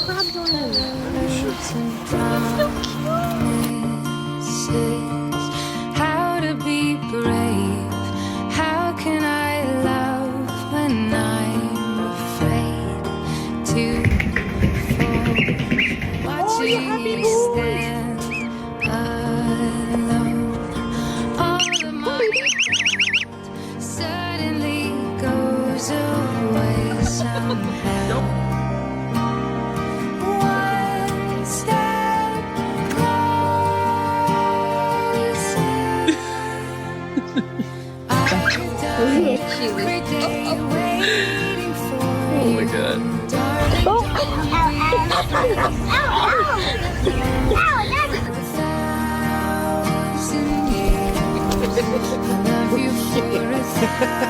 crab doing How to be brave? How can I love when I'm afraid to fall? Watching you stand alone, all of my world suddenly goes away somehow. One step closer. Every day waiting for Oh my god. darling, Oh. thousand years. I love you for 1,000